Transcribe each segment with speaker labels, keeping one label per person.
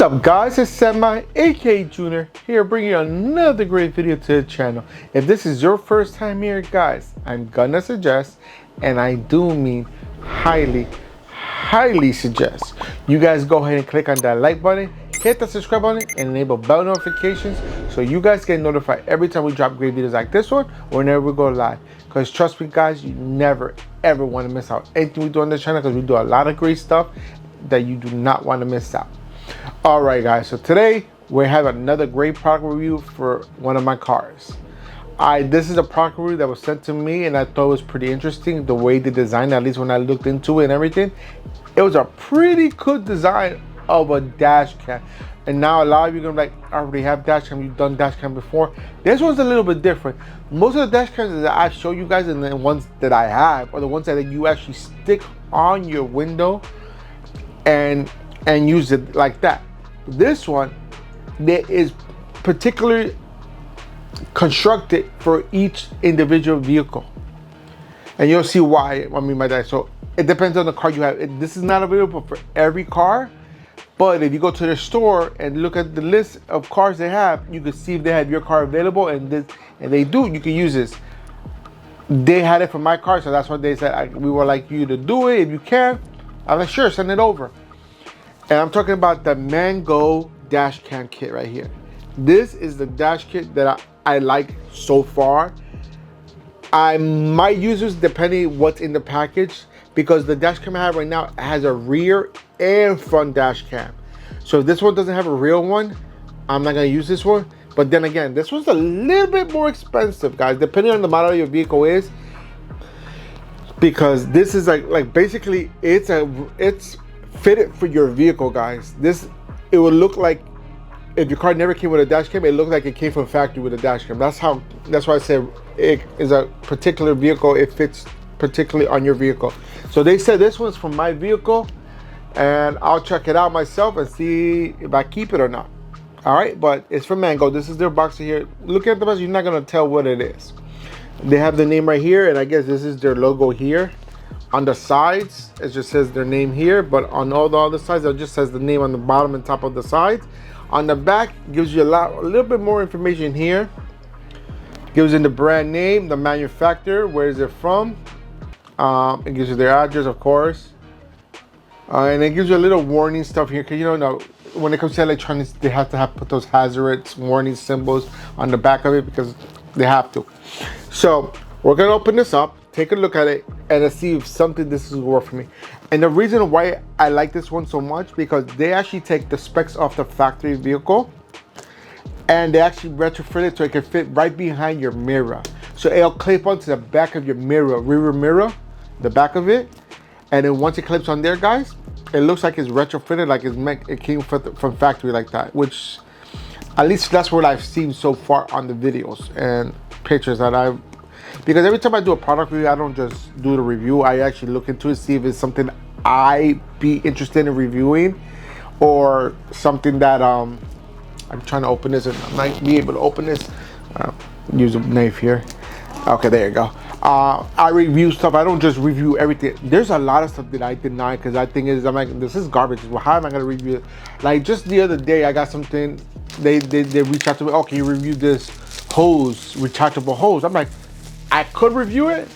Speaker 1: What's up guys, it's Semi aka Junior here bringing you another great video to the channel. If this is your first time here guys, I'm gonna suggest, and I do mean highly suggest, you guys go ahead and click on that like button, hit the subscribe button, and enable bell notifications so you guys get notified every time we drop great videos like this one or whenever we go live. Because trust me guys, you never ever want to miss out anything we do on this channel, because we do a lot of great stuff that you do not want to miss out. Alright guys, so today we have another great product review for one of my cars. This is a product review that was sent to me and I thought it was pretty interesting, the way they designed it, at least when I looked into it and everything. It was a pretty good design of a dash cam. And now a lot of you are going to be like, I already have dash cam, you've done dash cam before. This one's a little bit different. Most of the dash cams that I show you guys and the ones that I have are the ones that you actually stick on your window and use it like that. This one that is particularly constructed for each individual vehicle, and you'll see why I mean by that. So it depends on the car you have. This is not available for every car, but if you go to the store and look at the list of cars they have, you can see if they have your car available, and they do. You can use this. They had it for my car, so that's why they said we would like you to do it if you can. I'm like, sure, send it over. And I'm talking about the Mangoal Dash Cam Kit right here. This is the dash kit that I like so far. I might use this depending what's in the package, because the dash cam I have right now has a rear and front dash cam. So if this one doesn't have a real one, I'm not gonna use this one. But then again, this one's a little bit more expensive, guys, depending on the model your vehicle is, because this is like basically it's fitted for your vehicle, guys. It would look like if your car never came with a dash cam, it looked like it came from factory with a dash cam. That's why I said it is a particular vehicle. It fits particularly on your vehicle. So they said this one's from my vehicle, and I'll check it out myself and see if I keep it or not. All right, but it's from Mango. This is their box here. Look at the box, you're not gonna tell what it is. They have the name right here, and I guess this is their logo here. On the sides, it just says their name here, but on all the other sides, it just says the name on the bottom and top of the sides. On the back, gives you a little bit more information here. Gives you the brand name, the manufacturer, where is it from. It gives you their address, of course. And it gives you a little warning stuff here, because you know, when it comes to electronics, they have to put those hazardous warning symbols on the back of it, because they have to. So we're gonna open this up, take a look at it, and see if something this is worth for me. And the reason why I like this one so much, because they actually take the specs off the factory vehicle and they actually retrofit it so it can fit right behind your mirror. So it'll clip onto the back of your mirror, rear mirror, the back of it. And then once it clips on there, guys, it looks like it's retrofitted, like it came from factory like that, which at least that's what I've seen so far on the videos and pictures that I've. Because every time I do a product review, I don't just do the review. I actually look into it, see if it's something I be interested in reviewing, or something that I'm trying to open this and I might be able to open this. Use a knife here. Okay, there you go. I review stuff. I don't just review everything. There's a lot of stuff that I deny because I think I'm like, this is garbage. Well, how am I gonna review it? Like just the other day, I got something. They reached out to me. Oh, can you review this hose, rechargeable hose? I'm like, I could review it,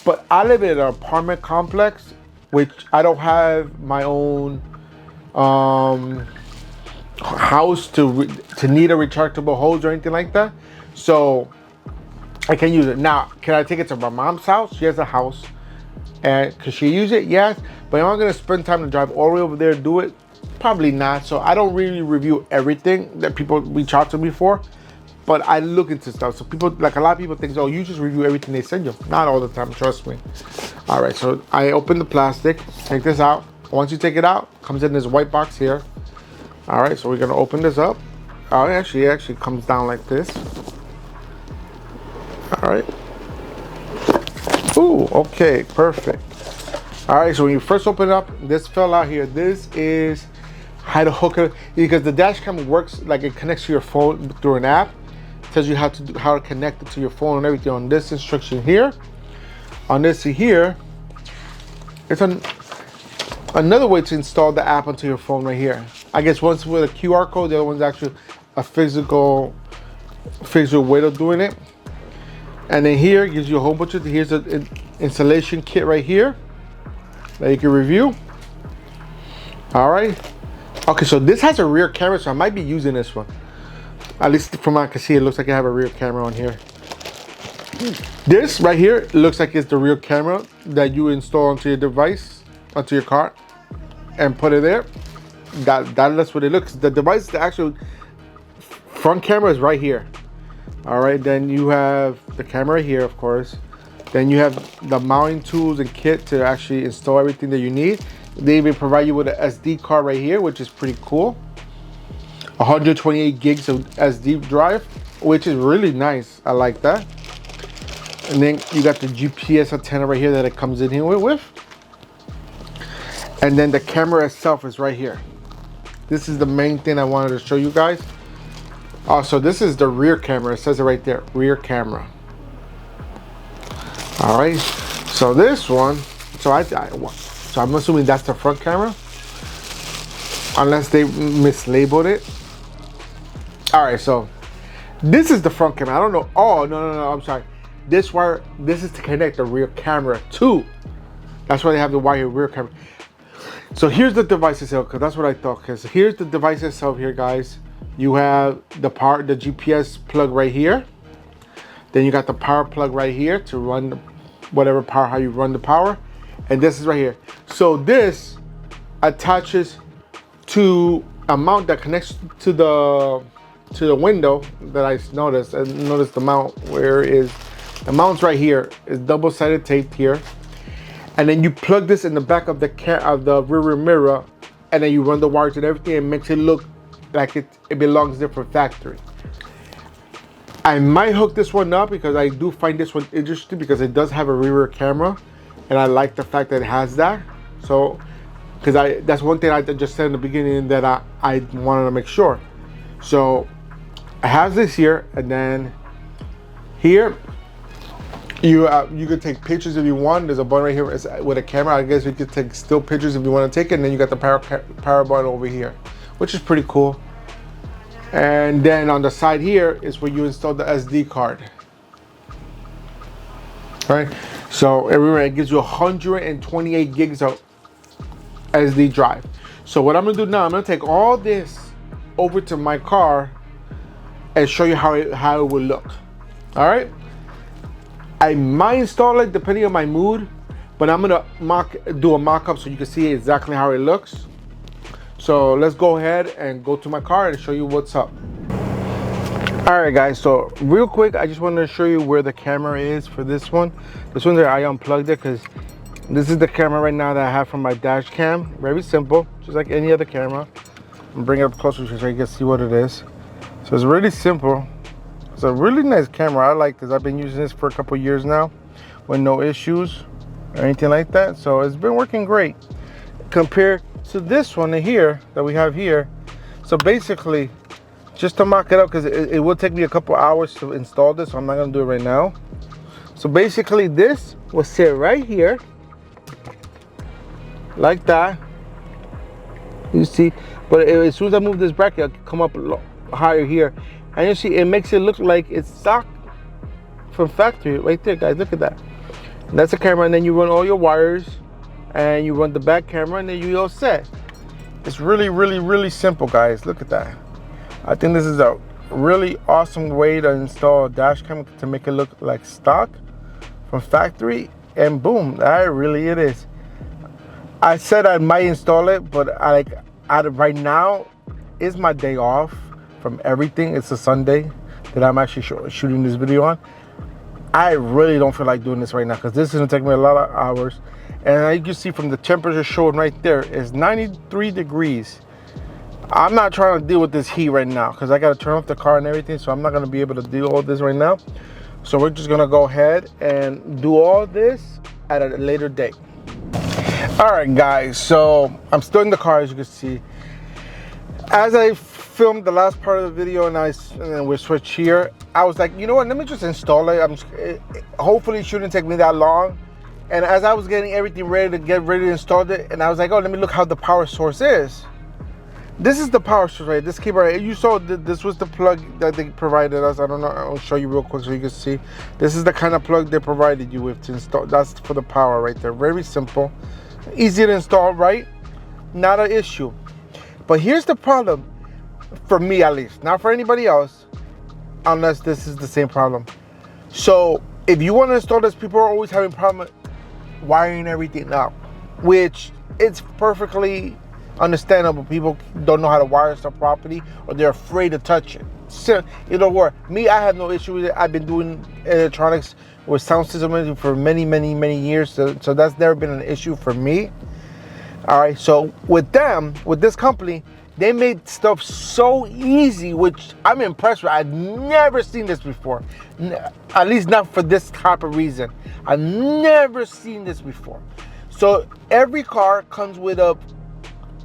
Speaker 1: but I live in an apartment complex, which I don't have my own house to need a rechargeable hose or anything like that. So I can use it. Now, can I take it to my mom's house? She has a house, and could she use it? Yes, but am I gonna spend time to drive all the way over there to do it? Probably not. So I don't really review everything that people reach out to me for. But I look into stuff. So people, like a lot of people think, oh, you just review everything they send you. Not all the time, trust me. All right, so I open the plastic, take this out. Once you take it out, it comes in this white box here. All right, so we're gonna open this up. Oh, it actually comes down like this. All right. Ooh, okay, perfect. All right, so when you first open it up, this fell out here. This is how to hook it, because the dash cam works like it connects to your phone through an app. Tells you how to connect it to your phone and everything on this instruction here. On this here, it's another way to install the app onto your phone right here. I guess one's with a QR code, the other one's actually a physical way of doing it. And then here it gives you a whole bunch of, here's an installation kit right here that you can review. All right. Okay, so this has a rear camera, so I might be using this one. At least from what I can see, it looks like I have a rear camera on here. This right here looks like it's the rear camera that you install onto your device, onto your car, and put it there. That's what it looks. The device, the actual front camera is right here. All right, then you have the camera here, of course. Then you have the mounting tools and kit to actually install everything that you need. They even provide you with an SD card right here, which is pretty cool. 128 gigs of SD drive, which is really nice. I like that. And then you got the GPS antenna right here that it comes in here with. And then the camera itself is right here. This is the main thing I wanted to show you guys. Also, this is the rear camera. It says it right there, rear camera. All right, so this one, so I'm assuming that's the front camera, unless they mislabeled it. All right, so this is the front camera. I don't know. Oh, no, I'm sorry. This wire, this is to connect the rear camera to. That's why they have the wire rear camera. So here's the device itself, because that's what I thought. Because here's the device itself here, guys. You have the GPS plug right here. Then you got the power plug right here to run whatever power, how you run the power. And this is right here. So this attaches to a mount that connects to the window that I noticed. I noticed the mount where is the mount's right here. Is double-sided taped here. And then you plug this in the back of the rear mirror, and then you run the wires and everything, and makes it look like it belongs there from factory. I might hook this one up because I do find this one interesting because it does have a rear camera, and I like the fact that it has that. So, because that's one thing I just said in the beginning that I wanted to make sure. So, I have this here, and then here you could take pictures if you want. There's a button right here with a camera. I guess you could take still pictures if you want to take it. And then you got the power button over here, which is pretty cool. And then on the side here is where you install the SD card. All right, so everywhere it gives you 128 gigs of SD drive. So what I'm gonna do now, I'm gonna take all this over to my car and show you how it will look. All right, I might install it depending on my mood, but I'm gonna do a mock-up so you can see exactly how it looks. So let's go ahead and go to my car and show you what's up. All right, guys, so real quick, I just wanted to show you where the camera is for this one. This one there, I unplugged it because this is the camera right now that I have from my dash cam. Very simple, just like any other camera. I'm bring it up closer so you can see what it is. So it's really simple. It's a really nice camera. I like this. I've been using this for a couple years now with no issues or anything like that. So it's been working great compared to this one here that we have here. So basically, just to mock it up, because it will take me a couple hours to install this, so I'm not gonna do it right now. So basically this will sit right here like that, you see, but as soon as I move this bracket, it'll come up higher here, and you see it makes it look like it's stock from factory right there, guys. Look at that. And that's a camera, and then you run all your wires and you run the back camera, and then you all set. It's really simple, guys. Look at that. I think this is a really awesome way to install a dash cam to make it look like stock from factory, and boom, that really it is. I said I might install it, but right now is my day off from everything. It's a Sunday that I'm actually shooting this video on. I really don't feel like doing this right now because this is gonna take me a lot of hours. And as you can see from the temperature showing right there, is 93 degrees. I'm not trying to deal with this heat right now because I got to turn off the car and everything, so I'm not going to be able to do all this right now. So we're just going to go ahead and do all this at a later date. All right, guys, so I'm still in the car, as you can see. As I filmed the last part of the video and we switch here, I was like, you know what, let me just install it. Hopefully it shouldn't take me that long. And as I was getting everything ready to install it, and I was like, oh, let me look how the power source is. This is the power source, right? This keyboard, you saw this was the plug that they provided us. I don't know, I'll show you real quick so you can see. This is the kind of plug they provided you with to install. That's for the power right there. Very simple, easy to install, right? Not an issue. But here's the problem, for me at least, not for anybody else, unless this is the same problem. So if you want to install this, people are always having problem wiring everything up, which it's perfectly understandable. People don't know how to wire stuff properly, or they're afraid to touch it. So, you know what? Me, I have no issue with it. I've been doing electronics with sound system for many years, so that's never been an issue for me. All right, so with this company, they made stuff so easy, which I'm impressed with. I've never seen this before, at least not for this type of reason. I've never seen this before. So every car comes with a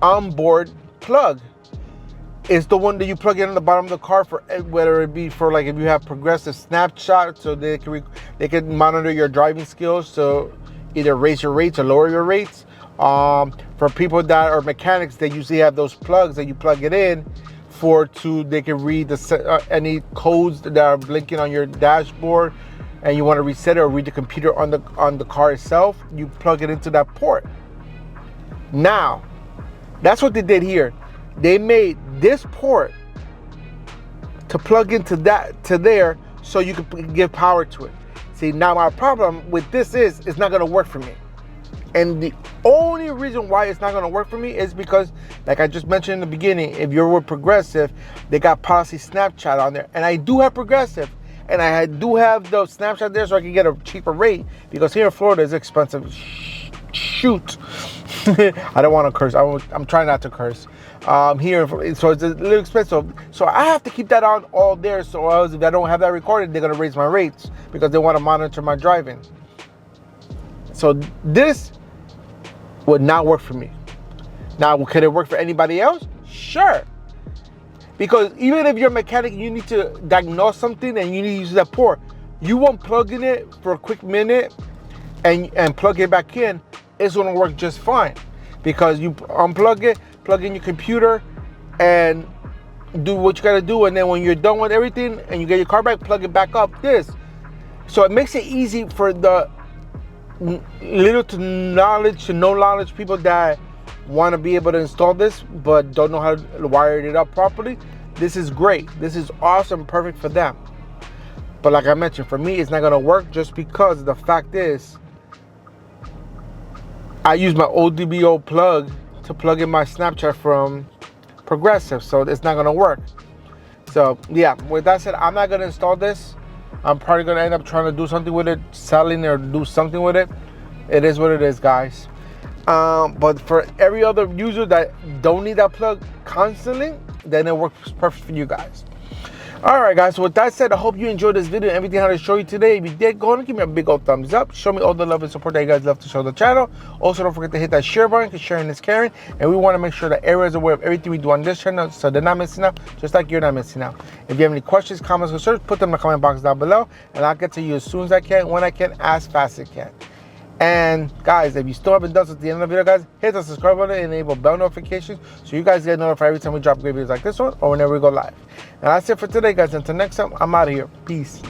Speaker 1: onboard plug. It's the one that you plug in on the bottom of the car for whether it be for like if you have progressive snapshot, so they can monitor your driving skills, so either raise your rates or lower your rates. For people that are mechanics, they usually have those plugs that you plug it in they can read any codes that are blinking on your dashboard, and you want to reset it or read the computer on the car itself. You plug it into that port. Now, that's what they did here. They made this port to plug into there, so you can give power to it. See, now my problem with this is it's not going to work for me. And the only reason why it's not going to work for me is because, like I just mentioned in the beginning, if you're with Progressive, they got policy Snapchat on there. And I do have Progressive, and I do have the Snapchat there so I can get a cheaper rate, because here in Florida it's expensive. Shoot. I don't want to curse. I'm trying not to curse. Here, so it's a little expensive. So I have to keep that on all there, so else if I don't have that recorded, they're going to raise my rates because they want to monitor my driving. So this would not work for me. Now, could it work for anybody else? Sure. Because even if you're a mechanic, you need to diagnose something and you need to use that port. You won't plug in it for a quick minute and plug it back in. It's going to work just fine. Because you unplug it, plug in your computer, and do what you got to do. And then when you're done with everything and you get your car back, plug it back up. So it makes it easy for the little to no knowledge people that want to be able to install this but don't know how to wire it up properly. This is great. This is awesome, perfect for them. But like I mentioned, for me, it's not going to work, just because the fact is I use my ODBO plug to plug in my Snapchat from Progressive, so it's not going to work. So yeah, with that said, I'm not going to install this. I'm probably going to end up trying to do something with it, selling or do something with it. It is what it is, guys. But for every other user that don't need that plug constantly, then it works perfect for you guys. All right, guys. So with that said, I hope you enjoyed this video and everything I had to show you today. If you did, go ahead and give me a big old thumbs up. Show me all the love and support that you guys love to show the channel. Also, don't forget to hit that share button, because sharing is caring. And we want to make sure that everyone is aware of everything we do on this channel, so they're not missing out, just like you're not missing out. If you have any questions, comments, or concerns, put them in the comment box down below, and I'll get to you as soon as I can, when I can, as fast as I can. And guys, if you still haven't done so at the end of the video, guys, hit the subscribe button and enable bell notifications so you guys get notified every time we drop great videos like this one or whenever we go live. And that's it for today, guys. Until next time, I'm out of here. Peace.